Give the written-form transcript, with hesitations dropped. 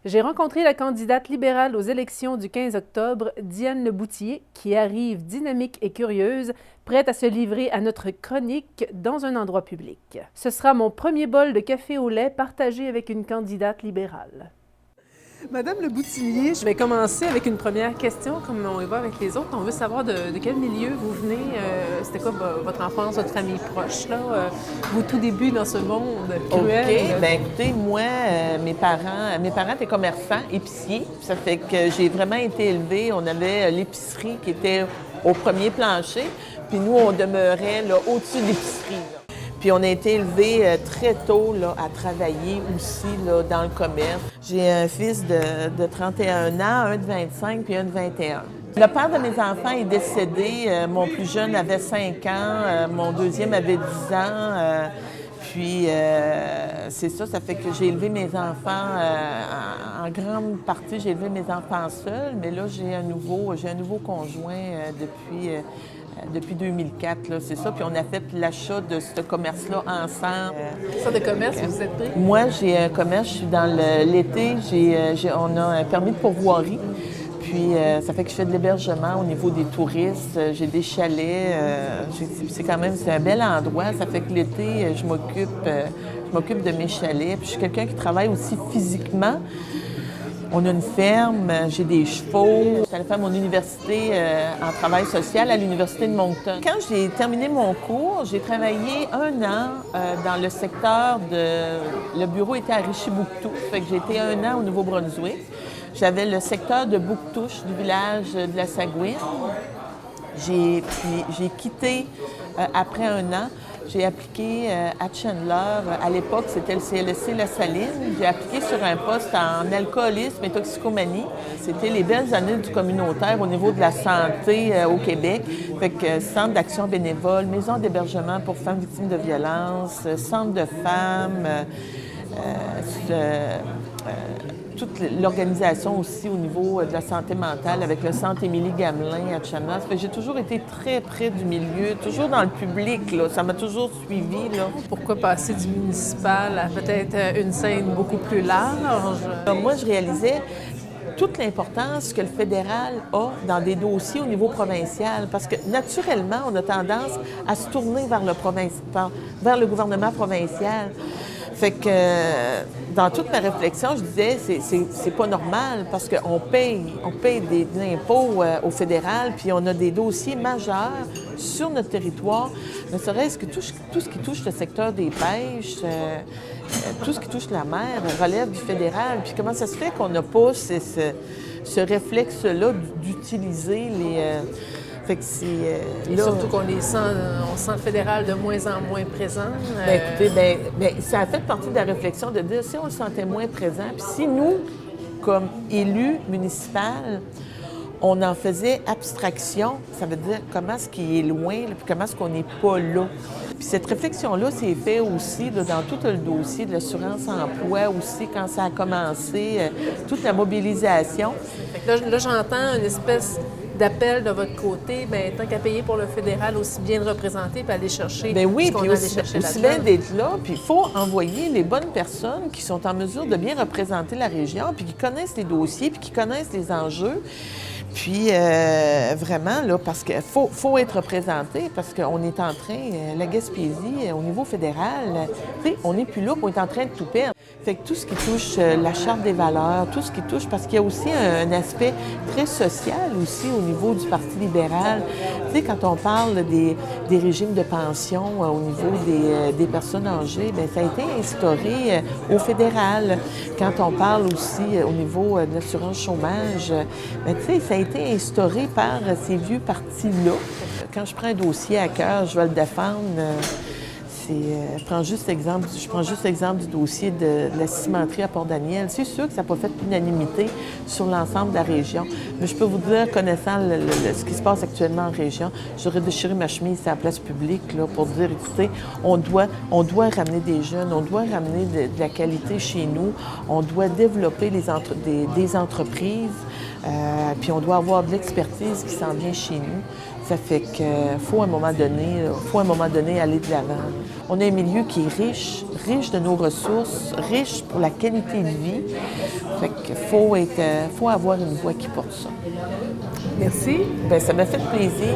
J'ai rencontré la candidate libérale aux élections du 15 octobre, Diane Leboutillier, qui arrive dynamique et curieuse, prête à se livrer à notre chronique dans un endroit public. Ce sera mon premier bol de café au lait partagé avec une candidate libérale. Madame Leboutillier, je vais commencer avec une première question, comme on y va avec les autres. On veut savoir de quel milieu vous venez. C'était quoi votre enfance, votre famille proche, là? Vos tout débuts dans ce monde cruel? OK. Bien, écoutez, moi, mes parents étaient commerçants, épiciers. Ça fait que j'ai vraiment été élevée. On avait l'épicerie qui était au premier plancher, puis nous, on demeurait là, au-dessus de l'épicerie, là. Puis on a été élevés très tôt là, à travailler aussi là, dans le commerce. J'ai un fils de 31 ans, un de 25 puis un de 21. Le père de mes enfants est décédé. Mon plus jeune avait 5 ans, mon deuxième avait 10 ans. Puis c'est ça, ça fait que j'ai élevé mes enfants, en grande partie, j'ai élevé mes enfants seuls, mais là, j'ai un nouveau conjoint depuis 2004, là, c'est ça. Puis on a fait l'achat de ce commerce-là ensemble. Quelle sorte de commerce vous êtes pris? Moi, j'ai un commerce, je suis dans l'été, on a un permis de pourvoirie. Puis ça fait que je fais de l'hébergement au niveau des touristes. J'ai des chalets. C'est un bel endroit. Ça fait que l'été, je m'occupe de mes chalets. Puis je suis quelqu'un qui travaille aussi physiquement. On a une ferme, j'ai des chevaux. J'allais faire mon université en travail social à l'Université de Moncton. Quand j'ai terminé mon cours, j'ai travaillé 1 an dans le secteur de... Le bureau était à Richibouctou, fait que j'ai été 1 an au Nouveau-Brunswick. J'avais le secteur de Bouctouche, du village de la Sagouine. J'ai quitté après 1 an. J'ai appliqué à Chandler. À l'époque, c'était le CLSC La Saline. J'ai appliqué sur un poste en alcoolisme et toxicomanie. C'était les belles années du communautaire au niveau de la santé au Québec. Fait que centre d'action bénévole, maison d'hébergement pour femmes victimes de violences, centre de femmes, toute l'organisation aussi au niveau de la santé mentale avec le Centre Émilie-Gamelin à Chandler. J'ai toujours été très près du milieu, toujours dans le public, là. Ça m'a toujours suivi, là. Pourquoi passer du municipal à peut-être une scène beaucoup plus large? Moi, je réalisais toute l'importance que le fédéral a dans des dossiers au niveau provincial, parce que naturellement, on a tendance à se tourner vers le gouvernement provincial. Fait que dans toute ma réflexion, je disais, c'est pas normal parce qu'on paye des impôts au fédéral, puis on a des dossiers majeurs sur notre territoire, ne serait-ce que tout ce qui touche le secteur des pêches, tout ce qui touche la mer relève du fédéral. Puis comment ça se fait qu'on n'a pas ce réflexe-là d'utiliser les... Fait que Et surtout qu'on on sent le fédéral de moins en moins présent. Bien, écoutez, ça a fait partie de la réflexion de dire si on le sentait moins présent, puis si nous, comme élus municipaux, on en faisait abstraction, ça veut dire comment est-ce qu'il est loin, là, puis comment est-ce qu'on n'est pas là. Puis cette réflexion-là s'est faite aussi là, dans tout le dossier de l'assurance-emploi aussi, quand ça a commencé, toute la mobilisation. Fait que là, j'entends une espèce d'appel de votre côté, bien, tant qu'à payer pour le fédéral, aussi bien le représenter et aller chercher ce qu'on a allé chercher là-dedans. Aussi bien d'être là, puis il faut envoyer les bonnes personnes qui sont en mesure de bien représenter la région, puis qui connaissent les dossiers, puis qui connaissent les enjeux. Puis vraiment, là, parce qu'il faut être représenté, parce qu'on est en train, la Gaspésie, au niveau fédéral, tu sais, on n'est plus là, puis on est en train de tout perdre. Fait que tout ce qui touche la Charte des valeurs, tout ce qui touche, parce qu'il y a aussi un aspect très social aussi au niveau du Parti libéral. Tu sais, quand on parle des régimes de pension au niveau des personnes âgées, bien, ça a été instauré au fédéral. Quand on parle aussi au niveau de l'assurance chômage, bien, tu sais, ça a été instauré par ces vieux partis-là. Quand je prends un dossier à cœur, je vais le défendre. Je prends juste l'exemple du dossier de la cimenterie à Port-Daniel. C'est sûr que ça n'a pas fait l'unanimité sur l'ensemble de la région. Mais je peux vous dire, connaissant ce qui se passe actuellement en région, j'aurais déchiré ma chemise à la place publique là, pour dire, écoutez, on doit ramener des jeunes, on doit ramener de la qualité chez nous, on doit développer des entreprises, puis on doit avoir de l'expertise qui s'en vient chez nous. Ça fait qu'il faut à un moment donné aller de l'avant. On a un milieu qui est riche, riche de nos ressources, riche pour la qualité de vie. Fait qu'il faut avoir une voix qui porte ça. Merci. Bien, ça m'a fait plaisir.